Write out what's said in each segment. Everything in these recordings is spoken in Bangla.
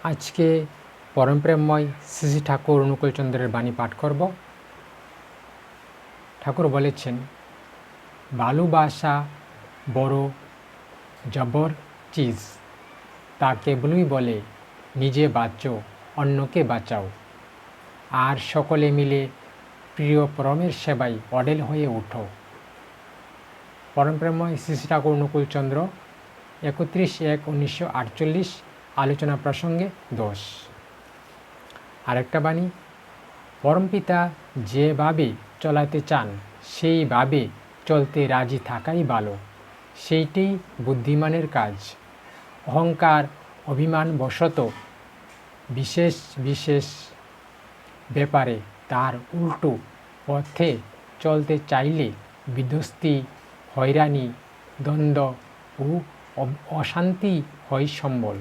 আজকে পরমপ্রেমময় শ্রী শ্রী ঠাকুর অনুকূলচন্দ্রের বাণী পাঠ করব। ঠাকুর বলেছেন, ভালোবাসা বড় জবর চিজ, তা কেবলই বলে নিজে বাঁচো, অন্যকে বাঁচাও, আর সকলে মিলে প্রিয় পরমের সেবায় অডেল হয়ে ওঠো। পরমপ্রেমময় শ্রী শ্রী ঠাকুর অনুকূলচন্দ্র 31/1/1948 আলোচনা প্রসঙ্গে 10। আরেকটা বাণী, পরমপিতা যেভাবে চলাতে চান সেইভাবে চলতে রাজি থাকাই ভালো, সেইটাই বুদ্ধিমানের কাজ। অহংকার অভিমানবশত বিশেষ বিশেষ ব্যাপারে তার উল্টো পথে চলতে চাইলে বিধ্বস্তি, হয়রানি, দ্বন্দ্ব ও অশান্তি হয় সম্বল।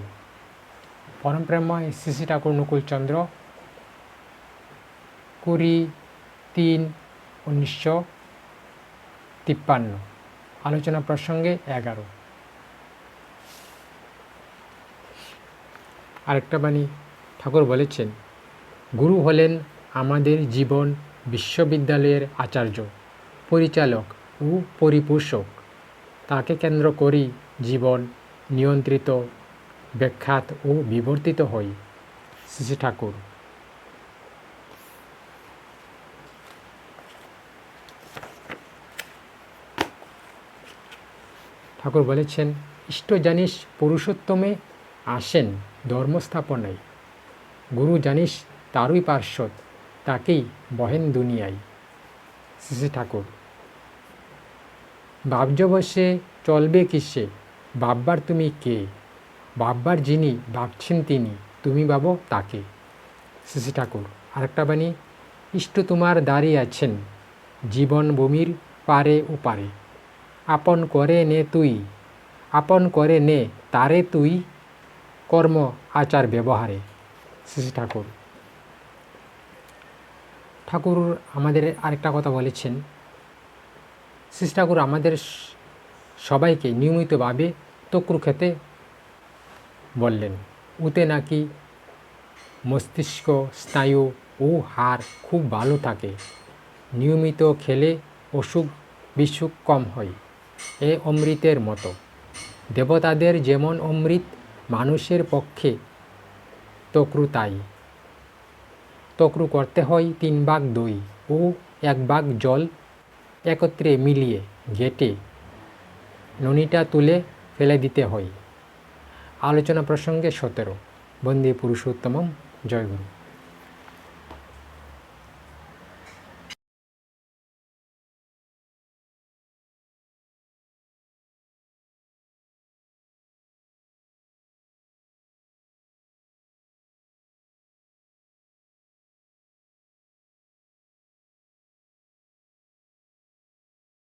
পরমপ্রেমময় শ্রী শ্রী ঠাকুর অনুকূলচন্দ্র 20/3/1953 আলোচনা প্রসঙ্গে 11। আরেকটা বাণী, ঠাকুর বলেছেন, গুরু হলেন আমাদের জীবন বিশ্ববিদ্যালয়ের আচার্য, পরিচালক ও পরিপোষক। তাকে কেন্দ্র করেই জীবন নিয়ন্ত্রিত, ব্যাখ্যাত ও বিবর্তিত হয়। শ্রী শ্রী ঠাকুর। ঠাকুর বলেছেন, ইষ্ট জানিস পুরুষোত্তমে আসেন ধর্মস্থাপনায়, গুরু জানিস তারই পার্শ্বদ, তাকেই বহেন দুনিয়ায়। শ্রী শ্রী ঠাকুর। ভাবজ বসে চলবে কিসে, ভাববার তুমি কে, ভাববার যিনি ভাবছেন তিনি, তুমি ভাবো তাকে। শ্রী শ্রী ঠাকুর। আরেকটা বাণী, ইষ্ট তোমার দাঁড়িয়ে আছেন জীবন ভূমির পারে ওপারে, আপন করে নে তুই, আপন করে নে তারে তুই, কর্ম আচার ব্যবহারে। শ্রী শ্রী ঠাকুর। ঠাকুর আমাদের আরেকটা কথা বলেছেন, শ্রী শ্রী ঠাকুর আমাদের সবাইকে নিয়মিতভাবে তক্রু খেতে বললেন। উতে নাকি মস্তিষ্ক, স্নায়ু ও হাড় খুব ভালো থাকে। নিয়মিত খেলে অসুখ বিসুখ কম হয়। এ অমৃতের মতো। দেবতাদের যেমন অমৃত, মানুষের পক্ষে তক্রু তাই। তক্রু করতে হয় 3 ভাগ দই ও 1 ভাগ জল একত্রে মিলিয়ে ঘেটে ননিটা তুলে ফেলে দিতে হয়। আলোচনা প্রসঙ্গে 17। বন্দে পুরুষোত্তমম। জয় গুরু।